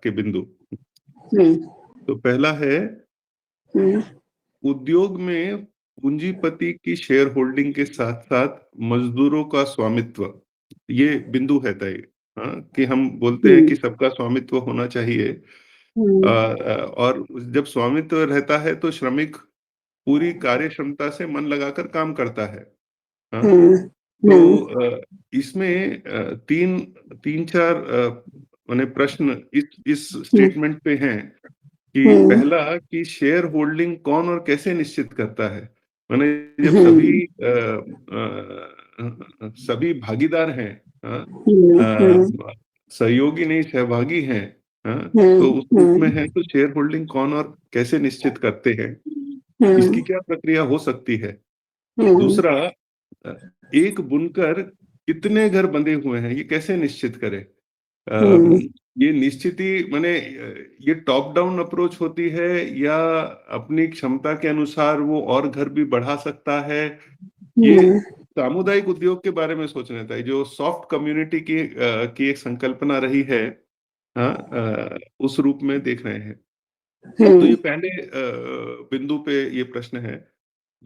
के बिंदु। हम्म तो पहला है, हम्म उद्योग में पूंजीपति की शेयर होल्डिंग के साथ साथ मजदूरों का स्वामित्व, ये बिंदु है तय। हाँ, कि हम बोलते हैं कि सबका स्वामित्व होना चाहिए। और जब स्वामित्व रहता है तो श्रमिक पूरी कार्य क्षमता से मन लगाकर काम करता है। हाँ, तो इसमें तीन तीन चार माने प्रश्न इस स्टेटमेंट पे हैं कि पहला, कि शेयर होल्डिंग कौन और कैसे निश्चित करता है। माने जब सभी भागीदार हैं, हाँ, सहयोगी नहीं सहभागी हैं, हाँ, तो उस रूप में है, तो शेयर होल्डिंग कौन और कैसे निश्चित करते हैं, इसकी क्या प्रक्रिया हो सकती है। दूसरा, एक बुनकर कितने घर बंधे हुए हैं, ये कैसे निश्चित करे। ये निश्चिति माने ये टॉप डाउन अप्रोच होती है या अपनी क्षमता के अनुसार वो और घर भी बढ़ा सकता है। ये सामुदायिक उद्योग के बारे में सोचना चाहिए, जो सॉफ्ट कम्युनिटी की एक संकल्पना रही है। हाँ, उस रूप में देख रहे हैं। तो ये पहले बिंदु पे ये प्रश्न है।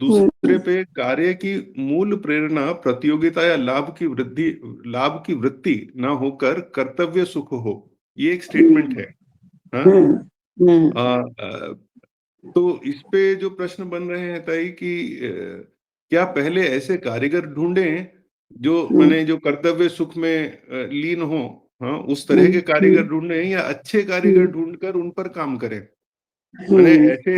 दूसरे पे, कार्य की मूल प्रेरणा प्रतियोगिता या लाभ की वृत्ति ना होकर कर्तव्य सुख हो, ये एक स्टेटमेंट है। हाँ, तो इस पे जो प्रश्न बन रहे हैं ताई कि क्या पहले ऐसे कारीगर ढूंढें जो माने जो कर्तव्य सुख में लीन हो। हाँ, उस तरह के कारीगर ढूंढें या अच्छे कारीगर ढूंढकर उन पर काम करें। मैंने ऐसे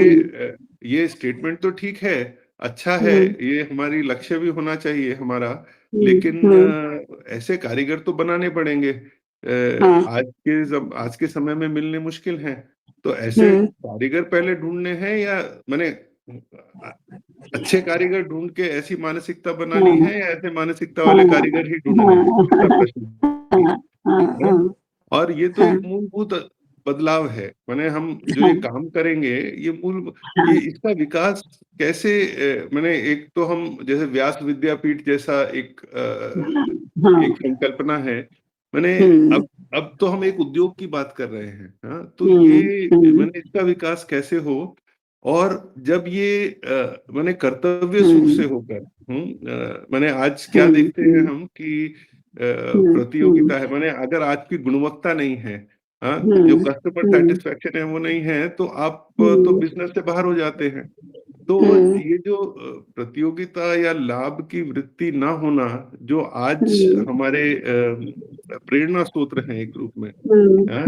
ये स्टेटमेंट तो ठीक है, अच्छा है, ये हमारी लक्ष्य भी होना चाहिए हमारा, लेकिन ऐसे कारीगर तो बनाने पड़ेंगे। आज के समय में मिलने मुश्किल हैं। तो ऐसे कारीगर पहले ढूंढने हैं या मैंने अच्छे कारीगर ढूंढ के ऐसी मानसिकता बनानी है या ऐसे मानसिकता वाले कारीगर ही ढूंढने हैं, ऐसा प्रश्न। और ये तो एक मूलभूत बदलाव है। माने हम जो ये काम करेंगे, ये इसका विकास कैसे, माने एक तो हम जैसे व्यास विद्यापीठ जैसा एक संकल्पना है। माने अब तो हम एक उद्योग की बात कर रहे हैं। हाँ, तो ये माने इसका विकास कैसे हो, और जब ये माने कर्तव्य सुख से होकर, माने आज क्या देखते हैं हम कि प्रतियोगिता है। माने अगर आज की गुणवत्ता नहीं है, हाँ, जो कस्टमर सेटिस्फेक्शन है वो नहीं है, तो आप तो बिजनेस से बाहर हो जाते हैं। तो ये जो प्रतियोगिता या लाभ की वृत्ति ना होना, जो आज हमारे प्रेरणा स्रोत हैं एक रूप में, हाँ,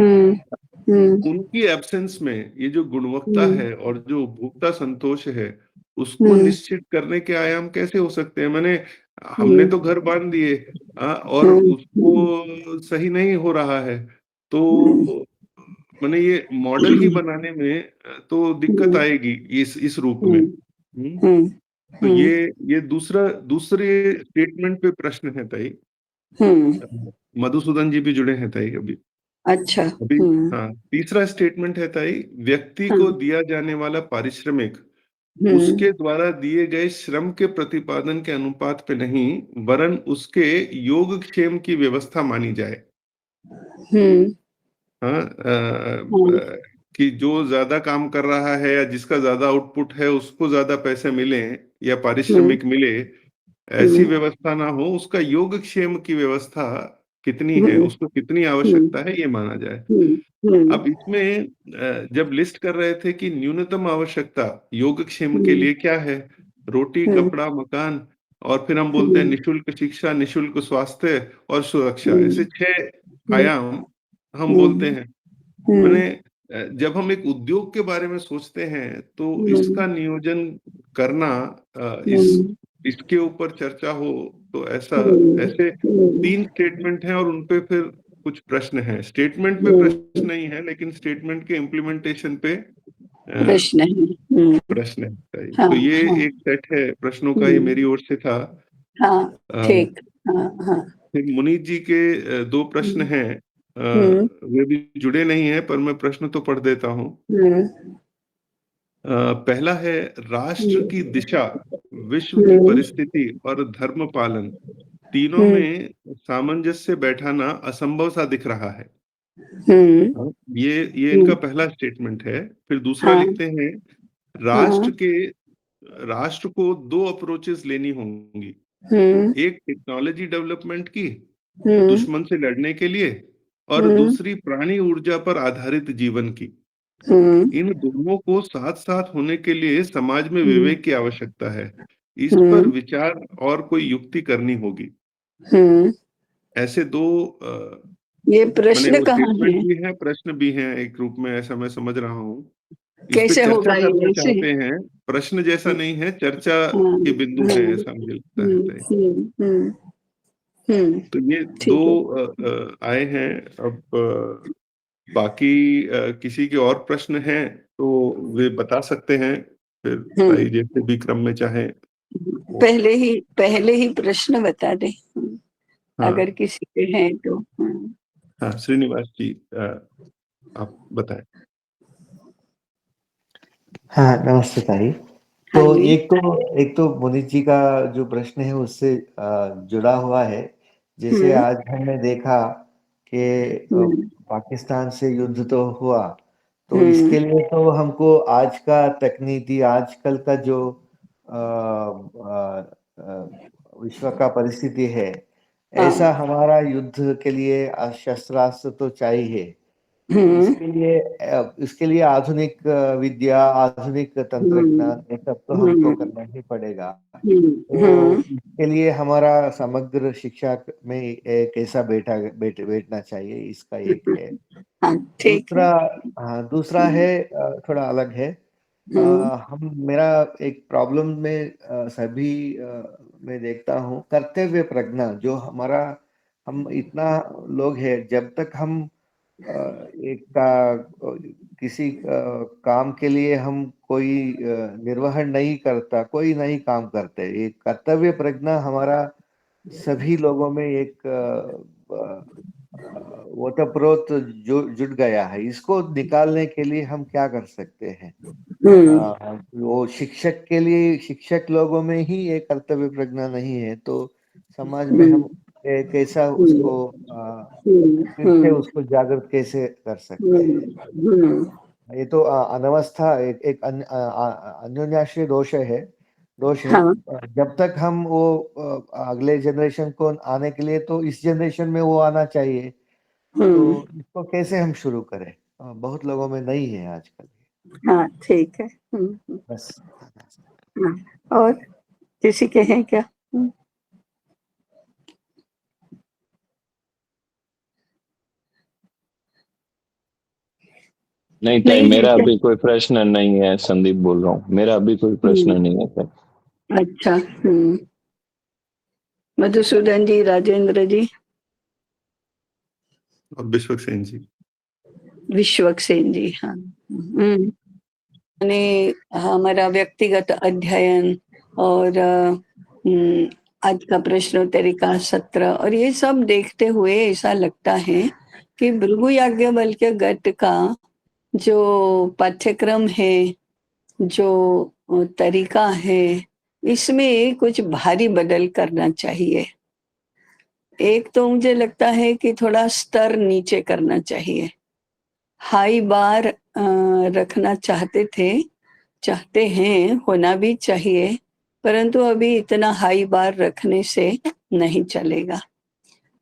उनकी एब्सेंस में ये जो गुणवत्ता है और जो उपभोक्ता संतोष है, उसको निश्चित करने के आयाम कैसे हो सकते हैं। मैंने हमने तो घर बांध दिए, और उसको सही नहीं हो रहा है, तो मैंने ये मॉडल ही बनाने में तो दिक्कत आएगी इस रूप में। तो ये दूसरे स्टेटमेंट पे प्रश्न है ताई। मधुसूदन जी भी जुड़े हैं ताई अभी। अच्छा। अभी हाँ, तीसरा स्टेटमेंट है ताई, व्यक्ति को दिया जाने वाला पारिश्रमिक उसके द्वारा दिए गए श्रम के प्रतिपादन के अनुपात पे नहीं, वरन उसके योगक्षेम की व्यवस्था मानी जाए। हाँ, कि जो ज्यादा काम कर रहा है या जिसका ज्यादा आउटपुट है उसको ज्यादा पैसे मिले या पारिश्रमिक मिले, ऐसी व्यवस्था ना हो। उसका योगक्षेम की व्यवस्था कितनी है, उसको कितनी आवश्यकता है, ये माना जाए। अब इसमें जब लिस्ट कर रहे थे कि न्यूनतम आवश्यकता योगक्षेम के लिए क्या है, रोटी कपड़ा मकान, और फिर हम बोलते हैं निशुल्क शिक्षा, निशुल्क स्वास्थ्य और सुरक्षा, ऐसे 6 आयाम हम बोलते हैं। मैंने जब हम एक उद्योग के बारे में सोचते हैं तो इसका नियोजन करना, इसके ऊपर चर्चा हो, तो ऐसे 3 स्टेटमेंट हैं और उनपे फिर कुछ प्रश्न हैं। स्टेटमेंट पे प्रश्न नहीं है, लेकिन स्टेटमेंट के इम्प्लीमेंटेशन पे प्रश्न है। तो ये एक सेट है प्रश्नों का, ये मेरी ओर से था। ठीक। फिर मुनीत जी के 2 प्रश्न हैं, वे भी जुड़े नहीं हैं, पर मैं प्रश्न तो पढ़ देता हूँ। पहला है, राष्ट्र की दिशा, विश्व की परिस्थिति और धर्म पालन, तीनों में सामंजस्य बैठाना असंभव सा दिख रहा है। हम्म ये इनका पहला स्टेटमेंट है। फिर दूसरा हाँ लिखते हैं, हाँ राष्ट्र को दो अप्रोचेस लेनी होंगी, हम्म एक टेक्नोलॉजी डेवलपमेंट की हम्म दुश्मन से लड़ने के लिए, और हम्म दूसरी प्राणी ऊर्जा पर आधारित जीवन की। हम्म इन दोनों को साथ साथ होने के लिए समाज में हम्म विवेक की आवश्यकता है। इस पर हम्म विचार और कोई युक्ति करनी होगी। हम्म। ऐसे दो ये मैंने प्रश्न वो कहाँ स्टेटमेंट है? भी है, प्रश्न भी है एक रूप में, ऐसा मैं समझ रहा हूँ। इस पे कैसे चर्चा होगा करना ये ऐसे? चाहते हैं। प्रश्न जैसा नहीं है, चर्चा हाँ के बिंदु हाँ है, ऐसा मुझे लगता है। तो हम्म। तो ये दो ठीक है। आए हैं। अब बाकी किसी के और प्रश्न हैं तो वे बता सकते हैं, फिर ताई हम्म। जैसे भी क्रम में चाहे वो। पहले ही प्रश्न बता दे, हाँ अगर किसी के हैं तो। हाँ, श्रीनिवास जी, आप बताएं। हाँ, नमस्ते ताई। हाँ तो जी। एक तो मुनीत जी का जो प्रश्न है उससे जुड़ा हुआ है। जैसे हम्म आज हमने देखा कि हम्म पाकिस्तान से युद्ध तो हुआ, तो हम्म इसके लिए तो हमको आज का तकनीकी आजकल का जो अ, अ, अ, विश्व का परिस्थिति है, हाँ ऐसा हमारा युद्ध के लिए शस्त्रास्त्र तो चाहिए। तो हम्म इसके लिए आधुनिक विद्या, आधुनिक हम्म तंत्रज्ञान, ये सब तो हमको हम्म करना ही पड़ेगा। हम्म। तो इसके लिए हमारा समग्र शिक्षा में एक ऐसा बैठना चाहिए, इसका एक है। हाँ ठीक है। दूसरा, हाँ, दूसरा है थोड़ा अलग है। हम्म हम मेरा एक प्रॉब्लम में सभी मैं देखता हूँ कर्तव्य प्रज्ञा जो हमारा, हम इतना लोग हैं, जब तक हम एक किसी काम के लिए हम कोई निर्वहन नहीं करता, कोई नहीं काम करते, ये कर्तव्य प्रज्ञा हमारा सभी लोगों में एक ओतप्रोत जुट गया है। इसको निकालने के लिए हम क्या कर सकते हैं? हम्म वो शिक्षक के लिए, शिक्षक लोगों में ही ये कर्तव्य प्रज्ञा नहीं है, तो समाज में हम कैसा हम्म उसको हम्म फिर से हम्म उसको जागृत कैसे कर सकते हम्म हैं? हम्म ये तो अनवस्था, एक अन्योन्याश्रय दोष है। हाँ जब तक हम वो अगले जनरेशन को आने के लिए, तो इस जनरेशन में वो आना चाहिए। तो हम्म। इसको कैसे हम शुरू करें? बहुत लोगों में नहीं है आजकल। हाँ ठीक है। बस। हाँ, और किसी के हैं क्या? नहीं ताई, नहीं है मेरा क्या? अभी कोई प्रश्न नहीं है। संदीप बोल रहा हूँ, मेरा अभी कोई प्रश्न नहीं है ताई। अच्छा। मधुसूदन जी, राजेंद्र जी, और विश्वक्सेन जी। विश्वक्सेन जी, हाँ। मैंने हमारा व्यक्तिगत अध्ययन और आज का प्रश्नोत्तरी का सत्र और ये सब देखते हुए ऐसा लगता है कि भृगु याज्ञवल्क्य गट का जो पाठ्यक्रम है, जो तरीका है, इसमें कुछ भारी बदल करना चाहिए। एक तो मुझे लगता है कि थोड़ा स्तर नीचे करना चाहिए। हाई बार रखना चाहते हैं, होना भी चाहिए, परंतु अभी इतना हाई बार रखने से नहीं चलेगा।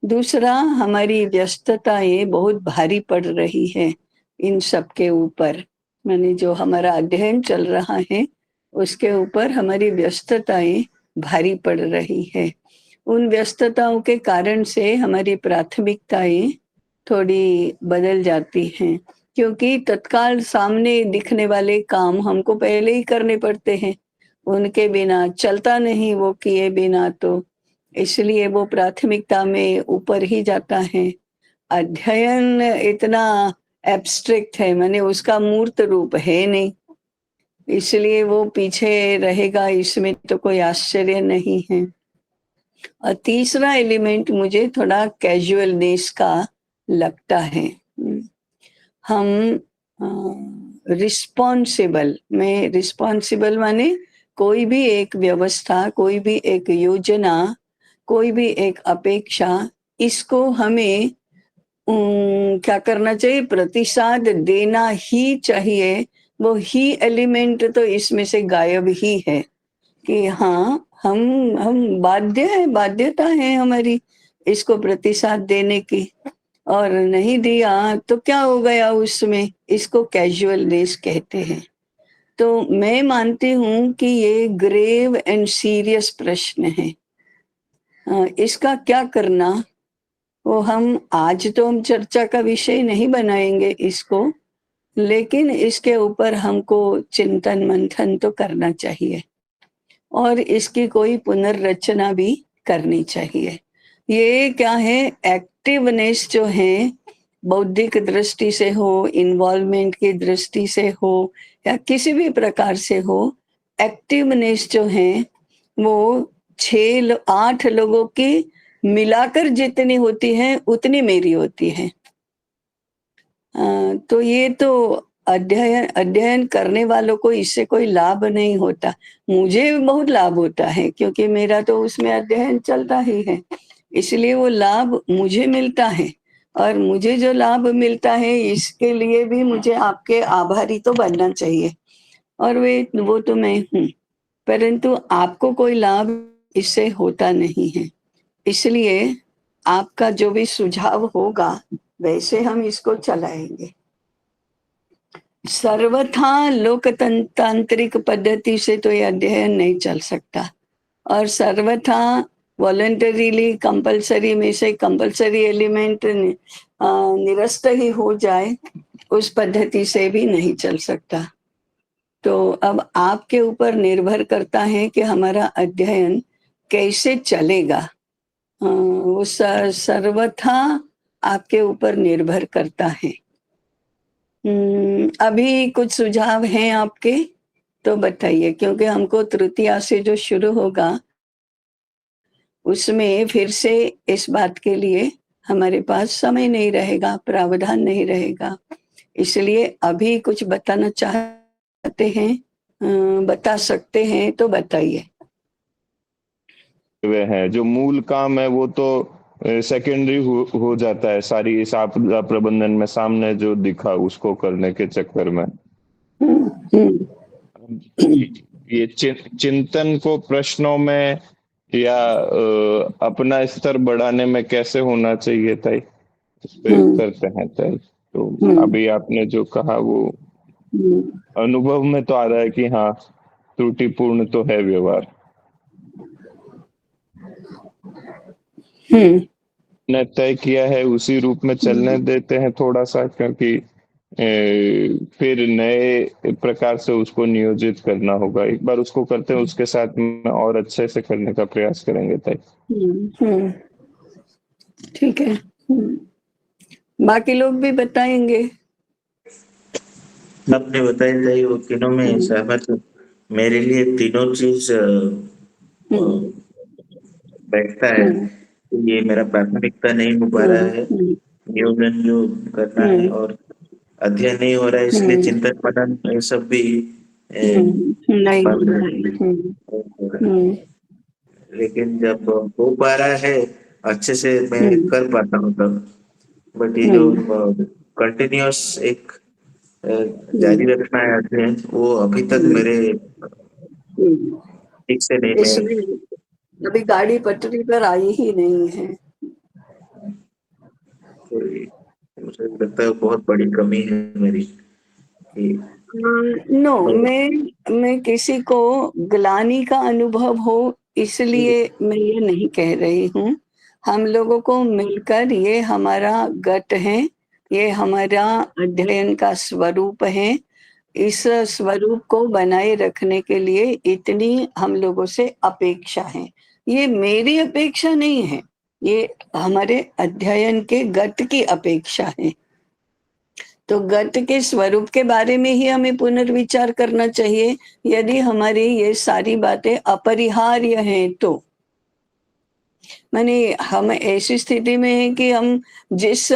दूसरा, हमारी व्यस्तताएं बहुत भारी पड़ रही है इन सब के ऊपर। मैंने जो हमारा अध्ययन चल रहा है उसके ऊपर हमारी व्यस्तताएं भारी पड़ रही है। उन व्यस्तताओं के कारण से हमारी प्राथमिकताएं थोड़ी बदल जाती हैं, क्योंकि तत्काल सामने दिखने वाले काम हमको पहले ही करने पड़ते हैं। उनके बिना चलता नहीं, वो किए बिना तो। इसलिए वो प्राथमिकता में ऊपर ही जाता है। अध्ययन इतना एब्स्ट्रैक्ट है, माने उसका मूर्त रूप है नहीं, इसलिए वो पीछे रहेगा, इसमें तो कोई आश्चर्य नहीं है। और तीसरा एलिमेंट मुझे थोड़ा कैजुअलनेस का लगता है। हम रिस्पॉन्सिबल, मैं रिस्पॉन्सिबल माने कोई भी एक व्यवस्था, कोई भी एक योजना, कोई भी एक अपेक्षा, इसको हमें क्या करना चाहिए? प्रतिसाद देना ही चाहिए। वो ही एलिमेंट तो इसमें से गायब ही है कि हाँ, हम बाध्यता है हमारी इसको प्रतिसाद देने की, और नहीं दिया तो क्या हो गया उसमें? इसको कैजुअलनेस कहते हैं। तो मैं मानती हूँ कि ये ग्रेव एंड सीरियस प्रश्न है। इसका क्या करना, वो हम चर्चा का विषय नहीं बनाएंगे इसको, लेकिन इसके ऊपर हमको चिंतन मंथन तो करना चाहिए और इसकी कोई पुनर्रचना भी करनी चाहिए। ये क्या है, एक्टिवनेस जो है, बौद्धिक दृष्टि से हो, इन्वॉल्वमेंट की दृष्टि से हो या किसी भी प्रकार से हो, एक्टिवनेस जो है वो 8 लोगों की मिलाकर जितनी होती है उतनी मेरी होती है। तो ये तो अध्ययन करने वालों को इससे कोई लाभ नहीं होता। मुझे बहुत लाभ होता है क्योंकि मेरा तो उसमें अध्ययन चलता ही है, इसलिए वो लाभ मुझे मिलता है, और मुझे जो लाभ मिलता है इसके लिए भी मुझे आपके आभारी तो बनना चाहिए, और वो तो मैं हूँ। परंतु आपको कोई लाभ इससे होता नहीं है, इसलिए आपका जो भी सुझाव होगा वैसे हम इसको चलाएंगे। सर्वथा लोकतांत्रिक पद्धति से तो ये अध्ययन नहीं चल सकता, और सर्वथा वॉलंटरीली कंपलसरी में से कंपलसरी एलिमेंट निरस्त ही हो जाए, उस पद्धति से भी नहीं चल सकता। तो अब आपके ऊपर निर्भर करता है कि हमारा अध्ययन कैसे चलेगा। वो सर्वथा आपके ऊपर निर्भर करता है। अभी कुछ सुझाव हैं आपके तो बताइए, क्योंकि हमको तृतीया से जो शुरू होगा उसमें फिर से इस बात के लिए हमारे पास समय नहीं रहेगा, प्रावधान नहीं रहेगा, इसलिए अभी कुछ बताना चाहते हैं, बता सकते हैं तो बताइए। वे हैं जो मूल काम है वो तो सेकेंडरी हो जाता है सारी इस आपदा प्रबंधन में, सामने जो दिखा उसको करने के चक्कर में ये चिंतन को प्रश्नों में या अपना स्तर बढ़ाने में कैसे होना चाहिए तय इस पे करते हैं तय। तो अभी आपने जो कहा वो अनुभव में तो आ रहा है कि हाँ, त्रुटिपूर्ण तो है व्यवहार। ने तय किया है उसी रूप में चलने देते हैं थोड़ा सा, क्योंकि फिर नए प्रकार से उसको नियोजित करना होगा। एक बार उसको करते हैं उसके साथ में और अच्छे से करने का प्रयास करेंगे तय। ठीक है। बाकी लोग भी बताएंगे। आपने बताया था वो तीनों में सहमत हूँ। मेरे लिए तीनों चीज बैठता है। ये मेरा प्राथमिकता नहीं हो पा रहा है, नियोजन जो करना है, और अध्ययन नहीं हो रहा है, इसलिए चिंतन मनन ये सब भी नहीं बंद हो रहा है। लेकिन जब हो पा रहा है अच्छे से मैं कर पाता हूँ तब। बट ये जो कंटिन्यूअस एक जारी रखना है अध्ययन, वो अभी तक मेरे ठीक से नहीं। इसलिए अभी गाड़ी पटरी पर आई ही नहीं है। मुझे लगता है बहुत बड़ी कमी है मेरी। नो, मैं किसी को ग्लानि का अनुभव हो इसलिए मैं ये नहीं कह रही हूँ। हम लोगों को मिलकर ये हमारा गत है, ये हमारा अध्ययन का स्वरूप है। इस स्वरूप को बनाए रखने के लिए इतनी हम लोगों से अपेक्षा है। ये मेरी अपेक्षा नहीं है, ये हमारे अध्ययन के गत की अपेक्षा है। तो गत के स्वरूप के बारे में ही हमें पुनर्विचार करना चाहिए, यदि हमारी ये सारी बातें अपरिहार्य हैं तो। माने हम ऐसी स्थिति में हैं कि हम जिस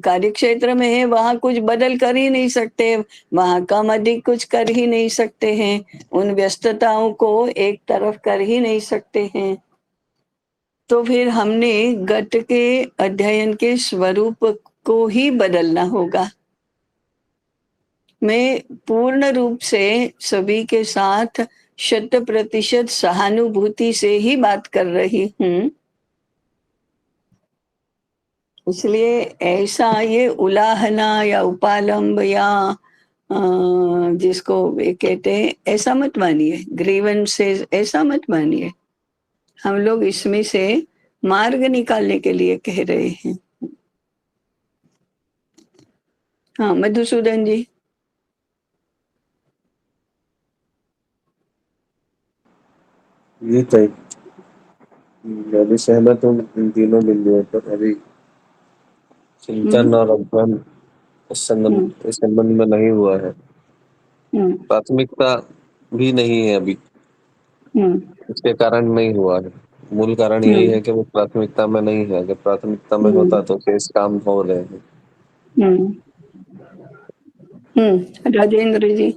कार्यक्षेत्र में है वहाँ कुछ बदल कर ही नहीं सकते, वहाँ कम अधिक कुछ कर ही नहीं सकते हैं, उन व्यस्तताओं को एक तरफ कर ही नहीं सकते हैं। तो फिर हमने गत के अध्ययन के स्वरूप को ही बदलना होगा। मैं पूर्ण रूप से सभी के साथ 100% सहानुभूति से ही बात कर रही हूँ। इसलिए ऐसा ये उलाहना या उपालंब या जिसको ये कहते हैं, ऐसा मत मानिए, ग्रीवेंसेस ऐसा मत मानिए। हम लोग इसमें से मार्ग निकालने के लिए कह रहे हैं। हाँ, मधुसूदन जी। ये तय मैं भी सहमत हूँ इन तीनों बिंदुओं पर। अभी चिंतन और अध्ययन इस संबंध में नहीं हुआ है। प्राथमिकता भी नहीं है अभी, इसके कारण नहीं हुआ है। मूल कारण यही है कि वो प्राथमिकता में नहीं है। अगर प्राथमिकता में होता तो शेष काम हो रहे हैं। राजेंद्र जी।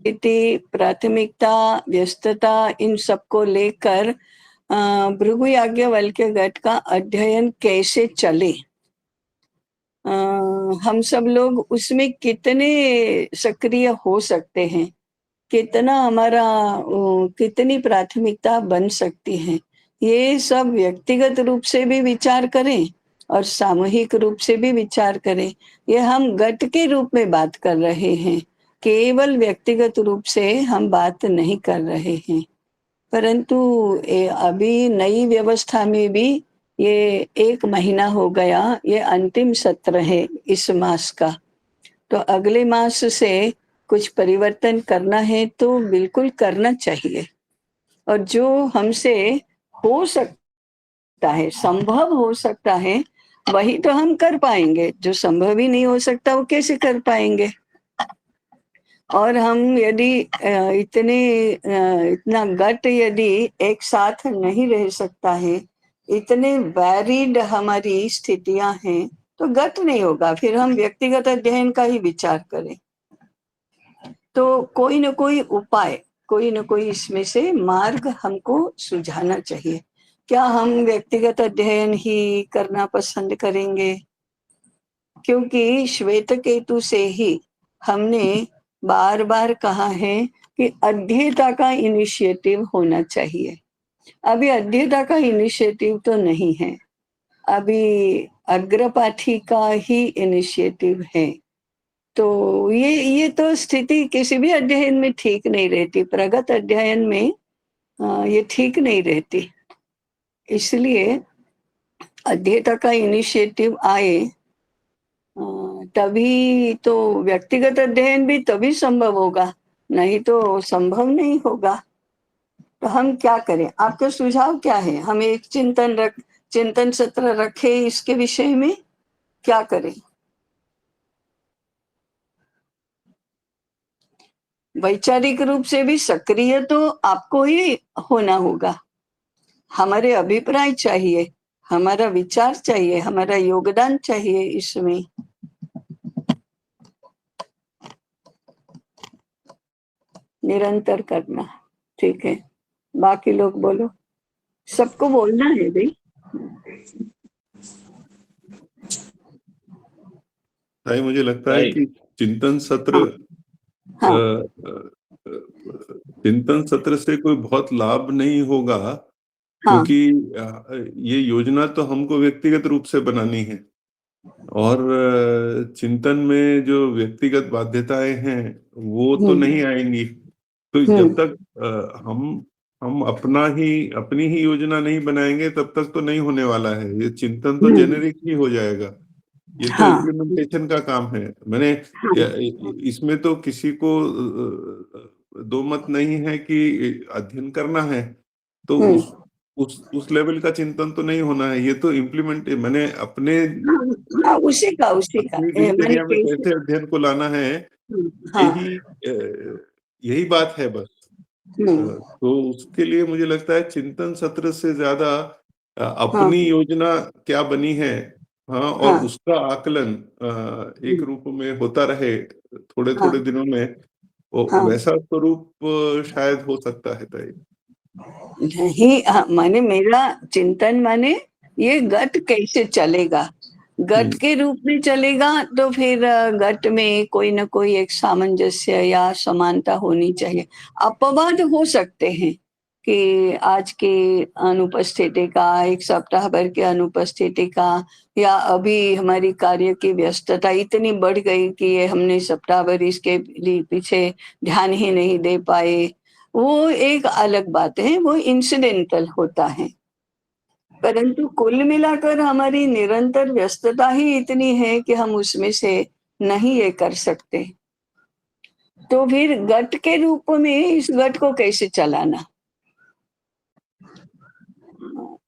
प्राथमिकता, व्यस्तता, इन सबको लेकर भृगु याज्ञवल्क्य गट का अध्ययन कैसे चले, हम सब लोग उसमें कितने सक्रिय हो सकते हैं, कितना हमारा कितनी प्राथमिकता बन सकती है, ये सब व्यक्तिगत रूप से भी विचार करें और सामूहिक रूप से भी विचार करें। ये हम गट के रूप में बात कर रहे हैं, केवल व्यक्तिगत रूप से हम बात नहीं कर रहे हैं। परंतु अभी नई व्यवस्था में भी ये 1 महीना हो गया, ये अंतिम सत्र है इस मास का। तो अगले मास से कुछ परिवर्तन करना है तो बिल्कुल करना चाहिए, और जो हमसे हो सकता है, संभव हो सकता है, वही तो हम कर पाएंगे। जो संभव ही नहीं हो सकता वो कैसे कर पाएंगे। और हम यदि इतना गट यदि एक साथ नहीं रह सकता है, इतने वैरिड हमारी स्थितियां हैं, तो गट नहीं होगा। फिर हम व्यक्तिगत अध्ययन का ही विचार करें। तो कोई न कोई उपाय, कोई न कोई इसमें से मार्ग हमको सुझाना चाहिए। क्या हम व्यक्तिगत अध्ययन ही करना पसंद करेंगे? क्योंकि श्वेत केतु से ही हमने बार बार कहा है कि अध्येता का इनिशिएटिव होना चाहिए। अभी अध्येता का इनिशिएटिव तो नहीं है, अभी अग्रपाठी का ही इनिशिएटिव है। तो ये तो स्थिति किसी भी अध्ययन में ठीक नहीं रहती, प्रगत अध्ययन में ये ठीक नहीं रहती। इसलिए अध्येता का इनिशिएटिव आए तभी तो व्यक्तिगत अध्ययन भी तभी संभव होगा, नहीं तो संभव नहीं होगा। तो हम क्या करें? आपका सुझाव क्या है? हम एक चिंतन सत्र रखे इसके विषय में, क्या करें? वैचारिक रूप से भी सक्रिय तो आपको ही होना होगा। हमारे अभिप्राय चाहिए, हमारा विचार चाहिए, हमारा योगदान चाहिए इसमें। निरंतर करना, ठीक है। बाकी लोग बोलो, सबको बोलना है भाई। भाई मुझे लगता है कि चिंतन सत्र, चिंतन सत्र से कोई बहुत लाभ नहीं होगा, क्योंकि ये योजना तो हमको व्यक्तिगत रूप से बनानी है, और चिंतन में जो व्यक्तिगत बाध्यताएं हैं वो तो नहीं आएंगी। तो जब तक हम अपनी ही योजना नहीं बनाएंगे तब तक तो नहीं होने वाला है। ये चिंतन तो जेनेरिक ही हो जाएगा, ये तो इम्प्लीमेंटेशन का काम है। मैंने इसमें तो किसी को दो मत नहीं है कि अध्ययन करना है तो उस लेवल का चिंतन तो नहीं होना है। ये तो इम्प्लीमेंट, मैंने अपने उसी का दिनचर्या में कैसे अध्ययन को लाना है, यही बात है बस। तो उसके लिए मुझे लगता है चिंतन सत्र से ज्यादा अपनी योजना क्या बनी है, और उसका आकलन एक रूप में होता रहे थोड़े थोड़े दिनों में, वैसा स्वरूप शायद हो सकता है तय। नहीं, माने मेरा चिंतन माने ये गट कैसे चलेगा? गट के रूप में चलेगा तो फिर गट में कोई न कोई एक सामंजस्य या समानता होनी चाहिए। अपवाद हो सकते हैं कि आज की अनुपस्थिति का, 1 सप्ताह भर की अनुपस्थिति का या अभी हमारी कार्य की व्यस्तता इतनी बढ़ गई कि ये हमने सप्ताह भर इसके पीछे ध्यान ही नहीं दे पाए। वो एक अलग बात है, वो इंसिडेंटल होता है। परंतु कुल मिलाकर हमारी निरंतर व्यस्तता ही इतनी है कि हम उसमें से नहीं ये कर सकते। तो फिर गट के रूप में इस गट को कैसे चलाना?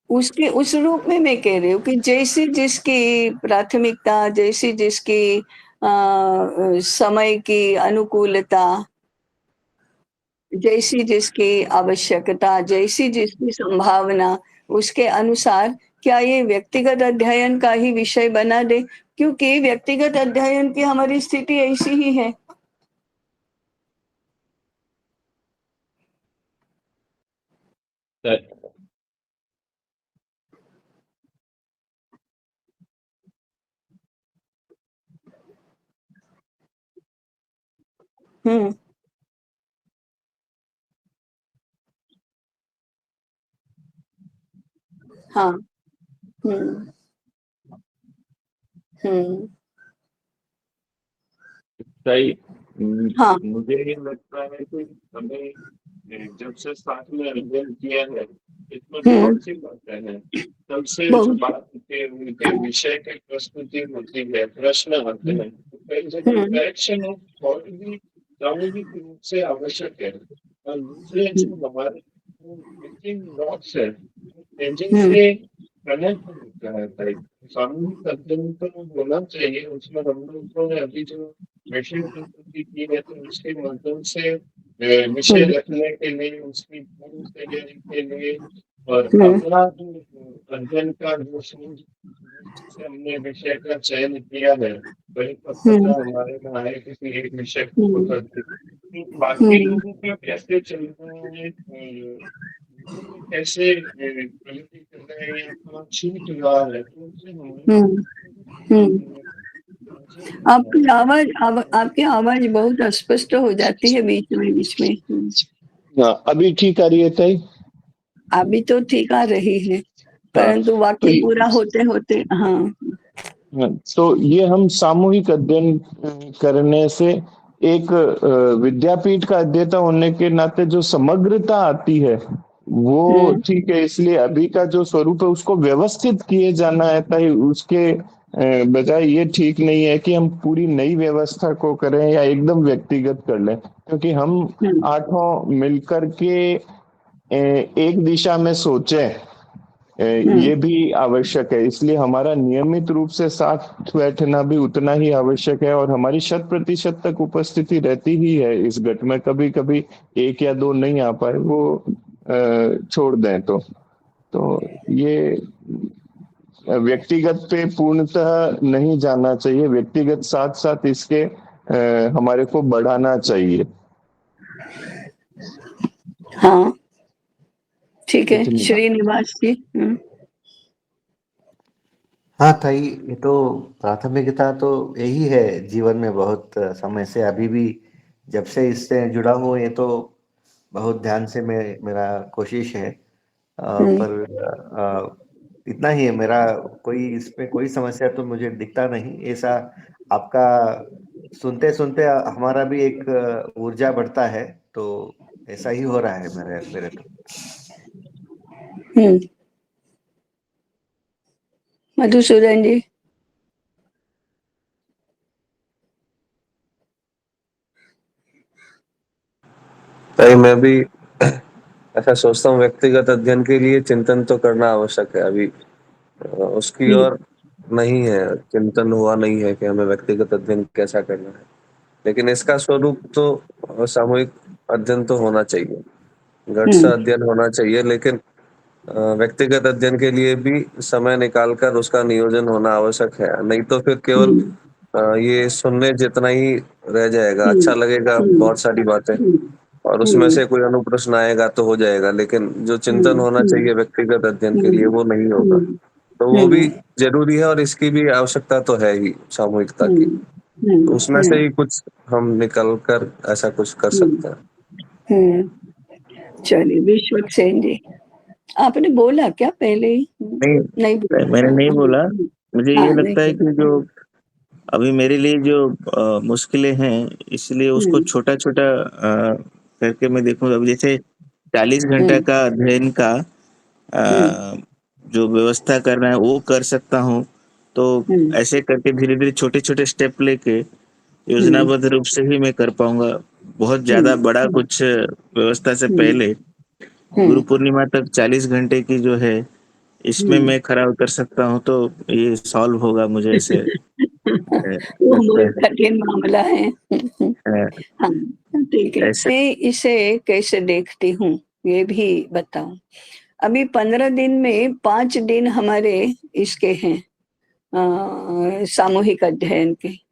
उसके उस रूप में मैं कह रही हूँ कि जैसी जिसकी प्राथमिकता, जैसी जिसकी समय की अनुकूलता, जैसी जिसकी आवश्यकता, जैसी जिसकी संभावना, उसके अनुसार क्या ये व्यक्तिगत अध्ययन का ही विषय बना दे? क्योंकि व्यक्तिगत अध्ययन की हमारी स्थिति ऐसी ही है। हुँ, हाँ, हुँ, हुँ, सही। हाँ, मुझे ये लगता है कि हमें जब से साथ में अध्ययन किया है, इसमें हुँ, बहुत सी बातें हैं। तब से बहुत बात के उनके विषय की प्रस्तुति होती है, प्रश्न आते हैं। तो कई जगह हुँ, करेक्शन ऑफ थॉट भी सामूहिक रूप से आवश्यक है। और दूसरे हुँ, जो हमारे मिसिंग नोट्स है, चेंजिंग हुँ, से कनेक्ट होता है टाइप। सामूहिक अध्ययन तो होना चाहिए, उसमें हम लोगों ने अभी जो विषय प्रस्तुति की है, तो उसके माध्यम से विषय हुँ, रखने के लिए, उसकी पूर्व तैयारी के लिए और हुँ, अपना जो अध्ययन का जो सोच जिससे हमने विषय का चयन किया है, वही हुँ, पद्धति हमारे में आए किसी एक विषय को हुँ, पकड़ के। तो बाकी हुँ, लोगों का कैसे चल रहा है, वो लोग कैसे प्रगति कर रहे हैं या कहाँ छूट रहा है, तो उससे हुँ, हमारे हुँ। समझे नहीं आ रहा। आपकी आवाज़ बहुत अस्पष्ट हो जाती है बीच में। हुँ। हाँ, अभी ठीक आ रही है ताई? अभी तो ठीक आ रही है, हाँ, परंतु तो वाक्य पूरा होते-होते हाँ। हाँ, तो ये हम सामूहिक अध्ययन करने से एक विद्यापीठ का अध्येता होने के नाते जो समग्रता आती है, वो हुँ, ठीक है। इसलिए अभी का जो स्वरूप है उसको व्यवस्थित किए जाना है, ताकि उसके बजाय ये ठीक नहीं है कि हम पूरी नई व्यवस्था को करें या एकदम व्यक्तिगत कर लें, क्योंकि हम हुँ, आठों मिलकर के एक दिशा में सोचें, हुँ, ये भी आवश्यक है। इसलिए हमारा नियमित रूप से साथ बैठना भी उतना ही आवश्यक है, और हमारी 100% तक उपस्थिति रहती ही है इस गट में। कभी-कभी 1 या 2 नहीं आ पाए, वो छोड़ दें तो ये व्यक्तिगत पे पूर्णतः नहीं जाना चाहिए, व्यक्तिगत साथ-साथ इसके हमारे को बढ़ाना चाहिए। हाँ, ठीक है। इतनी बात। श्रीनिवास जी। हुँ, हाँ ताई, ये तो प्राथमिकता तो यही है जीवन में बहुत समय से, अभी भी जब से इससे जुड़ा हूँ, ये तो बहुत ध्यान से मैं मेरा कोशिश है। हुँ, पर इतना ही है मेरा, कोई इसमें कोई समस्या तो मुझे दिखता नहीं ऐसा। आपका सुनते सुनते हमारा भी एक ऊर्जा बढ़ता है, तो ऐसा ही हो रहा है मेरे मेरे तो। हुँ। मधुसूदन जी। ताई मैं भी ऐसा सोचता हूँ, व्यक्तिगत अध्ययन के लिए चिंतन तो करना आवश्यक है। अभी उसकी हुँ, ओर नहीं है, चिंतन हुआ नहीं है कि हमें व्यक्तिगत अध्ययन कैसा करना है। लेकिन इसका स्वरूप तो सामूहिक अध्ययन तो होना चाहिए, गट हुँ, से अध्ययन होना चाहिए, लेकिन व्यक्तिगत अध्ययन के लिए भी समय निकालकर उसका नियोजन होना आवश्यक है। नहीं तो फिर केवल हुँ, ये सुनने जितना ही रह जाएगा। हुँ, अच्छा लगेगा हुँ, बहुत सारी बातें, हुँ, और उसमें से कोई अनुप्रश्न आएगा तो हो जाएगा, लेकिन जो चिंतन होना चाहिए व्यक्तिगत अध्ययन के लिए वो नहीं होगा। तो वो भी ज़रूरी है और इसकी भी आवश्यकता तो है ही सामूहिकता की। तो उसमें से ही कुछ हम निकल कर ऐसा कुछ कर सकते हैं। चलिए, विश्वक सेन जी, आपने बोला क्या पहले ही? नहीं, नहीं बोला। मैंने नहीं बोला। मुझे ये नहीं लगता है कि जो बोला। अभी मेरे लिए जो मुश्किलें हैं, इसलिए उसको छोटा-छोटा करके मैं देखूँ। अब जैसे 40 घंटा का अध्ययन का जो व्यवस्था करना है वो कर सकता हूँ। तो ऐसे करके धीरे-धीरे छोटे-छोटे स्टेप लेके योजनाबद्ध रूप से ही मैं कर पाऊँगा। बहुत ज़्यादा बड़ा कुछ व्यवस्था से पहले गुरु पूर्णिमा तक 40 घंटे की जो है, इसमें मैं खरा उतर सकता हूँ, तो ये सॉल्व होगा, मुझे ऐसे वो लगता बहुत है। कठिन मामला है। हाँ, ठीक है। ऐसे मैं इसे कैसे देखती हूँ, ये भी बताऊँ। अभी 15 दिन में 5 दिन हमारे इसके हैं, सामूहिक अध्ययन के।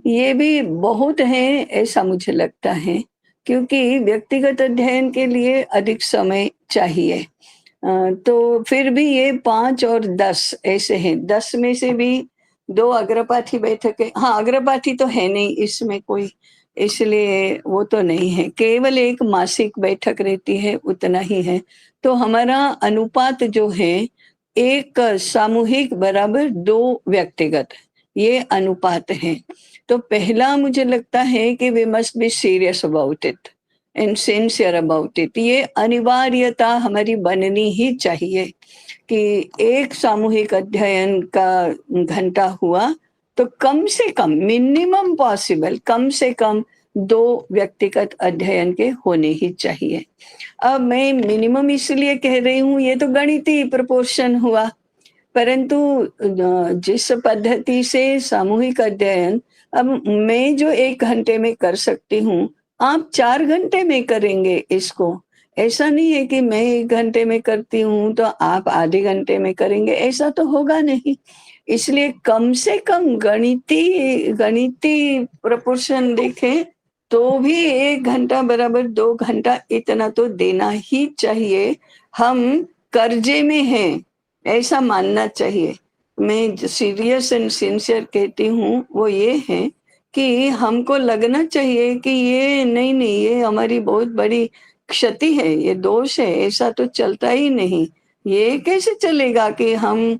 ये भी बहुत हैं ऐसा मुझे लगता है, क्योंकि व्यक्तिगत अध्ययन के लिए अधिक समय चाहिए। तो फिर भी ये 5 और 10 ऐसे हैं। 10 में से भी 2 अग्रपाठी बैठकें, हाँ, अग्रपाठी तो है नहीं इसमें कोई, इसलिए वो तो नहीं है। केवल 1 मासिक बैठक रहती है, उतना ही है। तो हमारा अनुपात जो है, 1 सामूहिक बराबर 2 व्यक्तिगत, ये अनुपात है। तो पहला मुझे लगता है कि we must be serious about it and sincere about it. ये अनिवार्यता हमारी बननी ही चाहिए कि एक सामूहिक अध्ययन का घंटा हुआ तो कम से कम, मिनिमम पॉसिबल, कम से कम 2 व्यक्तिगत अध्ययन के होने ही चाहिए। अब मैं मिनिमम इसलिए कह रही हूँ, ये तो गणितीय प्रोपोर्शन हुआ, परंतु जिस पद्धति से सामूहिक अध्ययन अब मैं जो 1 घंटे में कर सकती हूँ, आप 4 घंटे में करेंगे इसको। ऐसा नहीं है कि मैं 1 घंटे में करती हूँ, तो आप आधे घंटे में करेंगे, ऐसा तो होगा नहीं। इसलिए कम से कम गणितीय प्रोपोर्शन देखें, तो भी 1 घंटा बराबर 2 घंटा इतना तो देना ही चाहिए। हम कर्जे में हैं, ऐसा मानना चाहिए। मैं जो सीरियस एंड सिंसियर कहती हूँ, वो ये है कि हमको लगना चाहिए कि ये नहीं, ये हमारी बहुत बड़ी क्षति है, ये दोष है, ऐसा तो चलता ही नहीं। ये कैसे चलेगा कि हम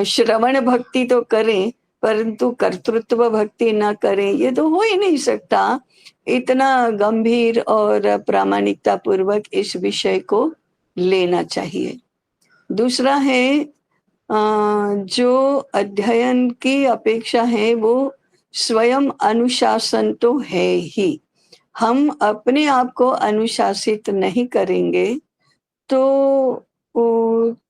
श्रवण भक्ति तो करें, परंतु कर्तृत्व भक्ति ना करें, ये तो हो ही नहीं सकता। इतना गंभीर और प्रामाणिकता पूर्वक इस विषय को लेना चाहिए। दूसरा है, जो अध्ययन की अपेक्षा है वो स्वयं अनुशासन तो है ही। हम अपने आप को अनुशासित नहीं करेंगे तो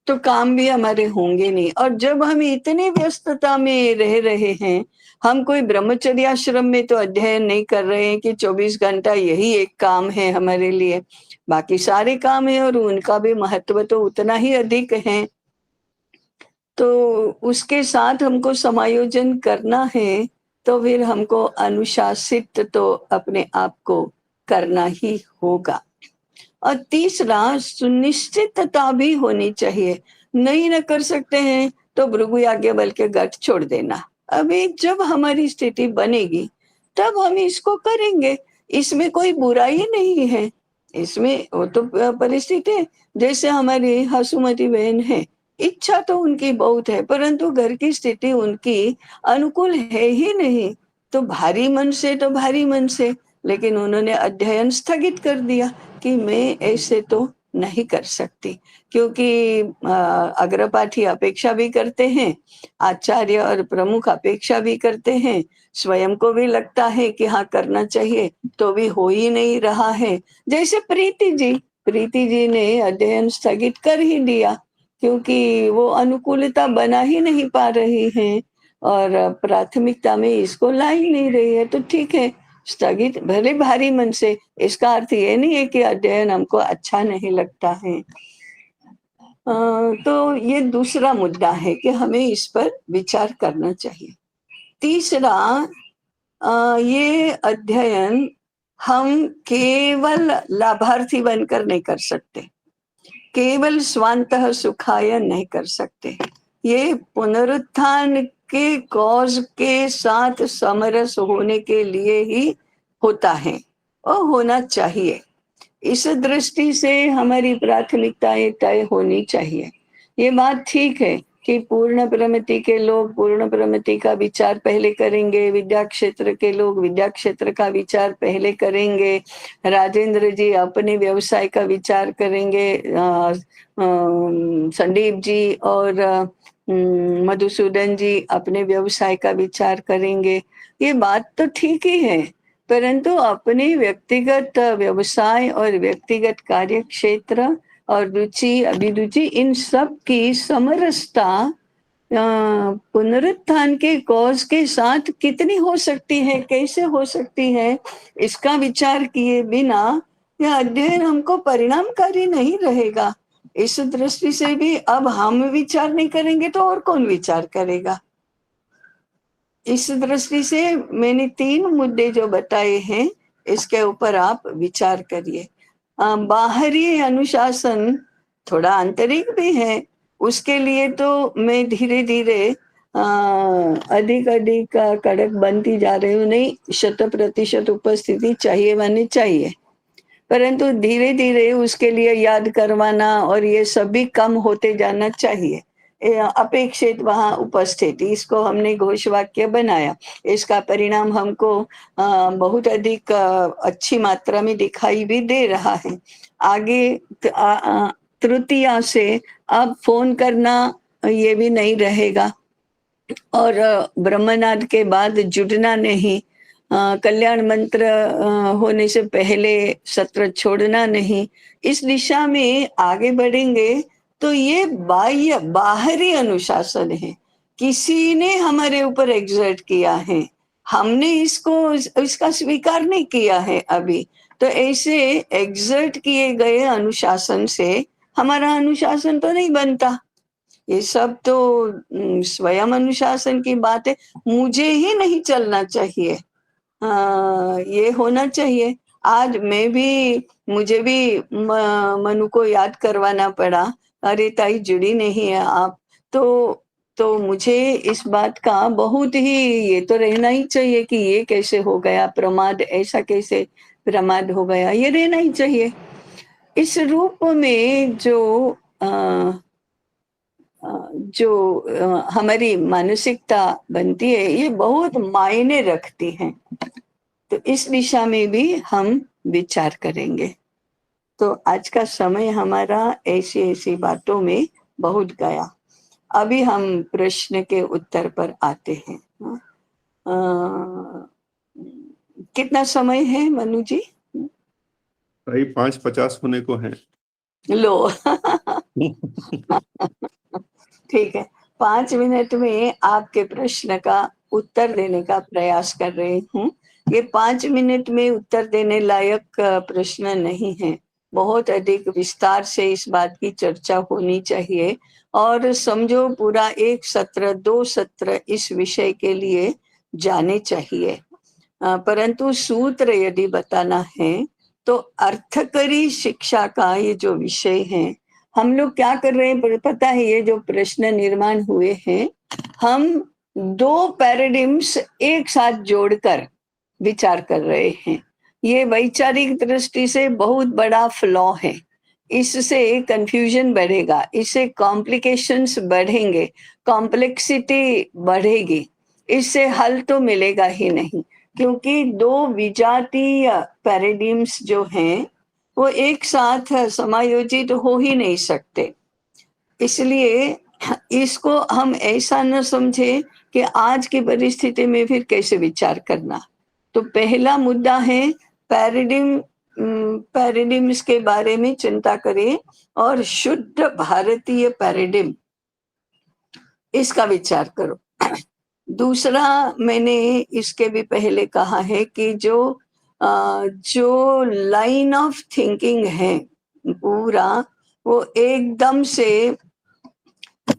तो काम भी हमारे होंगे नहीं। और जब हम इतनी व्यस्तता में रह रहे हैं, हम कोई ब्रह्मचर्य आश्रम में तो अध्ययन नहीं कर रहे हैं कि 24 घंटा यही एक काम है हमारे लिए, बाकी सारे काम है और उनका भी महत्व तो उतना ही अधिक है। तो उसके साथ हमको समायोजन करना है, तो फिर हमको अनुशासित तो अपने आप को करना ही होगा। और तीसरा, सुनिश्चितता भी होनी चाहिए। नहीं न कर सकते हैं तो भृगु याज्ञवल्क्य के गट छोड़ देना। अभी जब हमारी स्थिति बनेगी तब हम इसको करेंगे, इसमें कोई बुराई नहीं है। इसमें वो तो परिस्थिति है। जैसे हमारी हसुमती बहन है, इच्छा तो उनकी बहुत है, परंतु घर की स्थिति उनकी अनुकूल है ही नहीं। तो भारी मन से तो भारी मन से, लेकिन उन्होंने अध्ययन स्थगित कर दिया कि मैं ऐसे तो नहीं कर सकती, क्योंकि अग्रपाठी अपेक्षा भी करते हैं, आचार्य और प्रमुख अपेक्षा भी करते हैं, स्वयं को भी लगता है कि हाँ करना चाहिए, तो भी हो ही नहीं रहा है। जैसे प्रीति जी ने अध्ययन स्थगित कर ही दिया, क्योंकि वो अनुकूलता बना ही नहीं पा रही हैं और प्राथमिकता में इसको ला ही नहीं रही है। तो ठीक है, स्थगित भले भारी मन से, इसका अर्थ ये नहीं है कि अध्ययन हमको अच्छा नहीं लगता है। तो ये दूसरा मुद्दा है कि हमें इस पर विचार करना चाहिए। तीसरा, ये अध्ययन हम केवल लाभार्थी बनकर नहीं कर सकते, केवल स्वांतः सुखाय नहीं कर सकते। ये पुनरुत्थान के कॉज के साथ समरस होने के लिए ही होता है और होना चाहिए। इस दृष्टि से हमारी प्राथमिकताएं तय होनी चाहिए। ये बात ठीक है कि पूर्ण प्रमिति के लोग पूर्ण प्रमिति का विचार पहले करेंगे, विद्या क्षेत्र के लोग विद्या क्षेत्र का विचार पहले करेंगे, राजेंद्र जी अपने व्यवसाय का विचार करेंगे, संदीप जी और मधुसूदन जी अपने व्यवसाय का विचार करेंगे। ये बात तो ठीक ही है, परंतु अपने व्यक्तिगत व्यवसाय और व्यक्तिगत कार्य क्षेत्र और रुचि अभिरुचि इन सब की समरसता पुनरुत्थान के कॉज के साथ कितनी हो सकती है, कैसे हो सकती है, इसका विचार किए बिना यह अध्ययन हमको परिणामकारी नहीं रहेगा। इस दृष्टि से भी अब हम विचार नहीं करेंगे तो और कौन विचार करेगा। इस दृष्टि से मैंने 3 मुद्दे जो बताए हैं इसके ऊपर आप विचार करिए। बाहरी अनुशासन थोड़ा आंतरिक भी है, उसके लिए तो मैं धीरे धीरे अधिक अधिक कड़क बनती जा रही हूँ। नहीं 100% उपस्थिति चाहिए मानी चाहिए, परंतु धीरे धीरे उसके लिए याद करवाना और ये सभी कम होते जाना चाहिए। अपेक्षित वहां उपस्थिति, इसको हमने घोषवाक्य बनाया। इसका परिणाम हमको बहुत अधिक अच्छी मात्रा में दिखाई भी दे रहा है। आगे तृतीया से अब फोन करना ये भी नहीं रहेगा और ब्रह्मनाद के बाद जुड़ना नहीं, कल्याण मंत्र होने से पहले सत्र छोड़ना नहीं। इस दिशा में आगे बढ़ेंगे तो ये बाहरी अनुशासन है, किसी ने हमारे ऊपर एग्जर्ट किया है, हमने इसका स्वीकार नहीं किया है अभी। तो ऐसे एग्जर्ट किए गए अनुशासन से हमारा अनुशासन तो नहीं बनता। ये सब तो स्वयं अनुशासन की बात है। मुझे ही नहीं चलना चाहिए, ये होना चाहिए। आज मुझे भी मनु को याद करवाना पड़ा, अरे ताई जुड़ी नहीं है आप, तो मुझे इस बात का बहुत ही ये तो रहना ही चाहिए कि ये कैसे हो गया प्रमाद, ऐसा कैसे प्रमाद हो गया, ये रहना ही चाहिए। इस रूप में जो हमारी मानसिकता बनती है ये बहुत मायने रखती है। तो इस दिशा में भी हम विचार करेंगे। तो आज का समय हमारा ऐसी ऐसी बातों में बहुत गया। अभी हम प्रश्न के उत्तर पर आते हैं। कितना समय है मनु जी? 5:50 होने को है। लो ठीक है, 5 मिनट में आपके प्रश्न का उत्तर देने का प्रयास कर रही हूँ। ये 5 मिनट में उत्तर देने लायक प्रश्न नहीं है, बहुत अधिक विस्तार से इस बात की चर्चा होनी चाहिए। और समझो पूरा 1 सत्र 2 सत्र इस विषय के लिए जाने चाहिए। परंतु सूत्र यदि बताना है तो अर्थकरी शिक्षा का ये जो विषय है, हम लोग क्या कर रहे हैं पता है? ये जो प्रश्न निर्माण हुए हैं, हम 2 पैराडिम्स एक साथ जोड़कर विचार कर रहे हैं। ये वैचारिक दृष्टि से बहुत बड़ा फ्लॉ है। इससे कंफ्यूजन बढ़ेगा, इससे कॉम्प्लिकेशंस बढ़ेंगे, कॉम्प्लेक्सिटी बढ़ेगी, इससे हल तो मिलेगा ही नहीं। क्योंकि 2 विजातीय पैराडिम्स जो हैं वो एक साथ समायोजित हो ही नहीं सकते। इसलिए इसको हम ऐसा न समझे कि आज की परिस्थिति में फिर कैसे विचार करना। तो पहला मुद्दा है पैराडिम्स के बारे में चिंता करें और शुद्ध भारतीय पैराडिम इसका विचार करो। दूसरा, मैंने इसके भी पहले कहा है कि जो लाइन ऑफ थिंकिंग है पूरा, वो एकदम से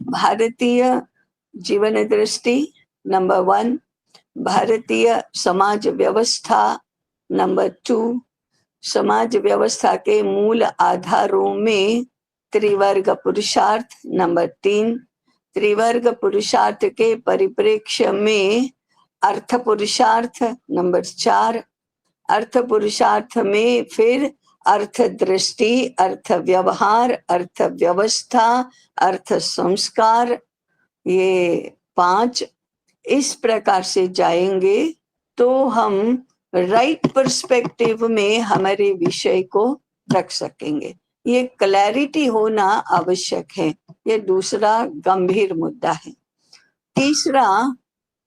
भारतीय जीवन दृष्टि नंबर 1, भारतीय समाज व्यवस्था नंबर 2, समाज व्यवस्था के मूल आधारों में त्रिवर्ग पुरुषार्थ। नंबर 3, त्रिवर्ग पुरुषार्थ के परिप्रेक्ष्य में अर्थ पुरुषार्थ। नंबर 4, अर्थ पुरुषार्थ में फिर अर्थ दृष्टि, अर्थ व्यवहार, अर्थ व्यवस्था, अर्थ संस्कार, ये 5। इस प्रकार से जाएंगे तो हम राइट पर्सपेक्टिव में हमारे विषय को रख सकेंगे। ये क्लैरिटी होना आवश्यक है। ये दूसरा गंभीर मुद्दा है। तीसरा,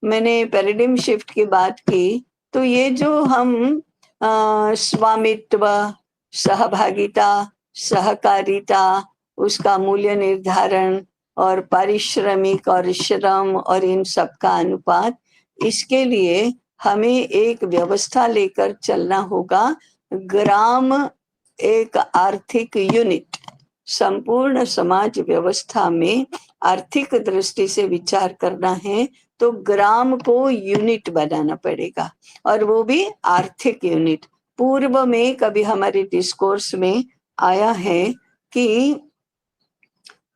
मैंने पैराडिम शिफ्ट की बात की, तो ये जो हम स्वामित्व, सहभागिता, सहकारिता, उसका मूल्य निर्धारण और पारिश्रमिक और श्रम और इन सब का अनुपात, इसके लिए हमें एक व्यवस्था लेकर चलना होगा। ग्राम एक आर्थिक यूनिट, संपूर्ण समाज व्यवस्था में आर्थिक दृष्टि से विचार करना है तो ग्राम को यूनिट बनाना पड़ेगा, और वो भी आर्थिक यूनिट। पूर्व में कभी हमारे डिस्कोर्स में आया है कि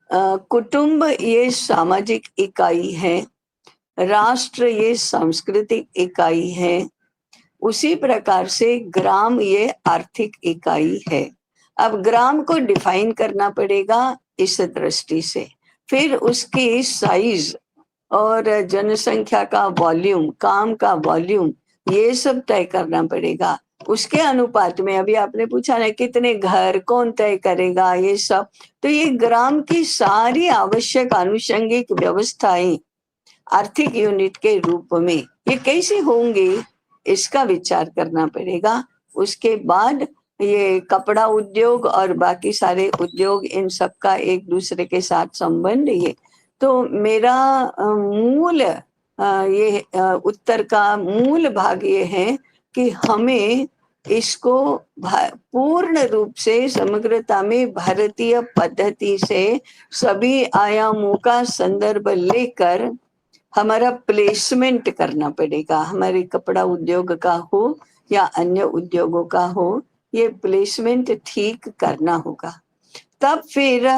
कुटुंब ये सामाजिक इकाई है, राष्ट्र ये सांस्कृतिक इकाई है, उसी प्रकार से ग्राम ये आर्थिक इकाई है। अब ग्राम को डिफाइन करना पड़ेगा इस दृष्टि से, फिर उसकी साइज और जनसंख्या का वॉल्यूम, काम का वॉल्यूम, ये सब तय करना पड़ेगा। उसके अनुपात में, अभी आपने पूछा ना कितने घर कौन तय करेगा, ये सब, तो ये ग्राम की सारी आवश्यक आनुषंगिक व्यवस्थाएं आर्थिक यूनिट के रूप में ये कैसे होंगे, इसका विचार करना पड़ेगा। उसके बाद ये कपड़ा उद्योग और बाकी सारे उद्योग, इन सब का एक दूसरे के साथ संबंध, ये तो मेरा मूल ये उत्तर का मूल भाग ये है कि हमें इसको पूर्ण रूप से समग्रता में भारतीय पद्धति से सभी आयामों का संदर्भ लेकर हमारा प्लेसमेंट करना पड़ेगा। हमारे कपड़ा उद्योग का हो या अन्य उद्योगों का हो, ये प्लेसमेंट ठीक करना होगा। तब फिर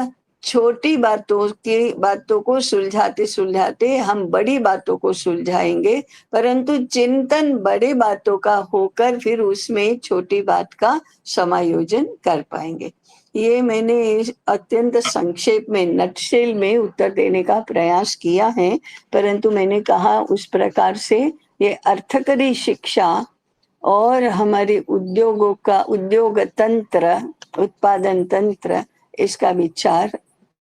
छोटी बातों को सुलझाते सुलझाते हम बड़ी बातों को सुलझाएंगे, परंतु चिंतन बड़े बातों का होकर फिर उसमें छोटी बात का समायोजन कर पाएंगे। ये मैंने अत्यंत संक्षेप में, नटशेल में उत्तर देने का प्रयास किया है, परंतु मैंने कहा उस प्रकार से ये अर्थकरी शिक्षा और हमारे उद्योगों का उद्योग तंत्र, उत्पादन तंत्र, इसका विचार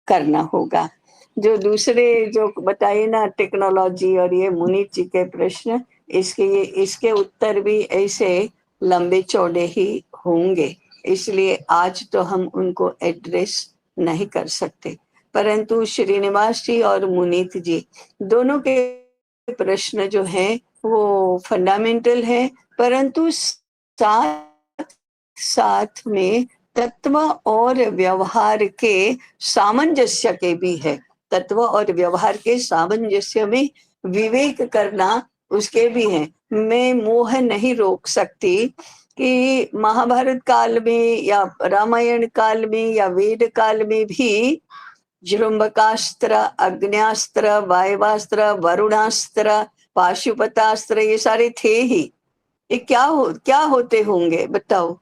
करना होगा। जो दूसरे जो बताए ना टेक्नोलॉजी और ये मुनीत जी के प्रश्न, इसके उत्तर भी ऐसे लंबे चौड़े ही होंगे, इसलिए आज तो हम उनको एड्रेस नहीं कर सकते। परंतु श्रीनिवास जी और मुनीत जी दोनों के प्रश्न जो है वो फंडामेंटल है, परंतु साथ साथ में तत्व और व्यवहार के सामंजस्य के भी है। तत्व और व्यवहार के सामंजस्य में विवेक करना उसके भी है। मैं मोह नहीं रोक सकती कि महाभारत काल में या रामायण काल में या वेद काल में भी जृंबकास्त्र, अग्न्यास्त्र, वायवास्त्र, वरुणास्त्र, पाशुपतास्त्र, ये सारे थे ही। ये क्या होते होंगे बताओ?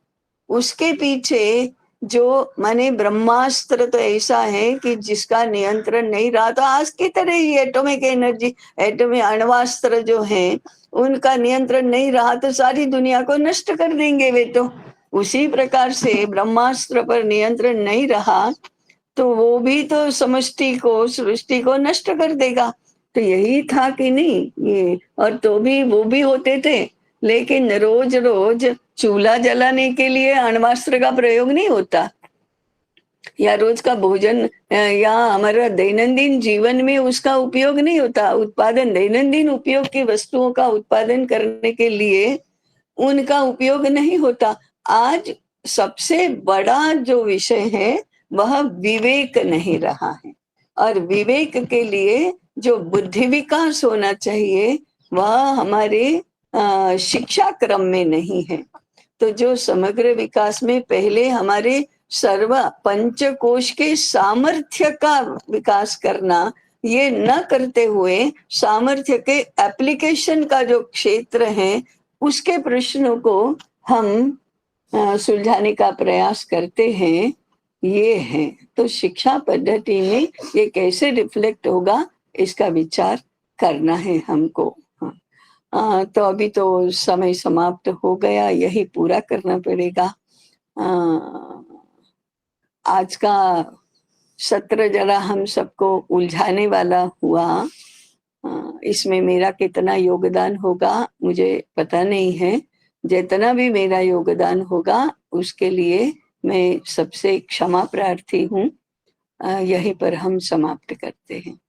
उसके पीछे जो माने ब्रह्मास्त्र तो ऐसा है कि जिसका नियंत्रण नहीं रहा, तो आज की तरह ही एटॉमिक एनर्जी, एटॉमिक अण्वास्त्र जो हैं उनका नियंत्रण नहीं रहा तो सारी दुनिया को नष्ट कर देंगे वे। तो उसी प्रकार से ब्रह्मास्त्र पर नियंत्रण नहीं रहा तो वो भी तो समष्टि को, सृष्टि को नष्ट कर देगा। तो यही था कि नहीं ये, और तो भी वो भी होते थे, लेकिन रोज रोज चूल्हा जलाने के लिए अण्वास्त्र का प्रयोग नहीं होता, या रोज का भोजन या हमारा दैनंदिन जीवन में उसका उपयोग नहीं होता। उत्पादन, दैनंदिन उपयोग की वस्तुओं का उत्पादन करने के लिए उनका उपयोग नहीं होता। आज सबसे बड़ा जो विषय है वह विवेक नहीं रहा है, और विवेक के लिए जो बुद्धि विकास होना चाहिए वह हमारे शिक्षा क्रम में नहीं है। तो जो समग्र विकास में पहले हमारे सर्व पंचकोश के सामर्थ्य का विकास करना, ये न करते हुए सामर्थ्य के एप्लीकेशन का जो क्षेत्र है उसके प्रश्नों को हम सुलझाने का प्रयास करते हैं, ये है। तो शिक्षा पद्धति में ये कैसे रिफ्लेक्ट होगा इसका विचार करना है हमको। तो अभी तो समय समाप्त हो गया, यही पूरा करना पड़ेगा। आज का सत्र जरा हम सबको उलझाने वाला हुआ। इसमें मेरा कितना योगदान होगा मुझे पता नहीं है। जितना भी मेरा योगदान होगा उसके लिए मैं सबसे क्षमा प्रार्थी हूँ। यहीं पर हम समाप्त करते हैं।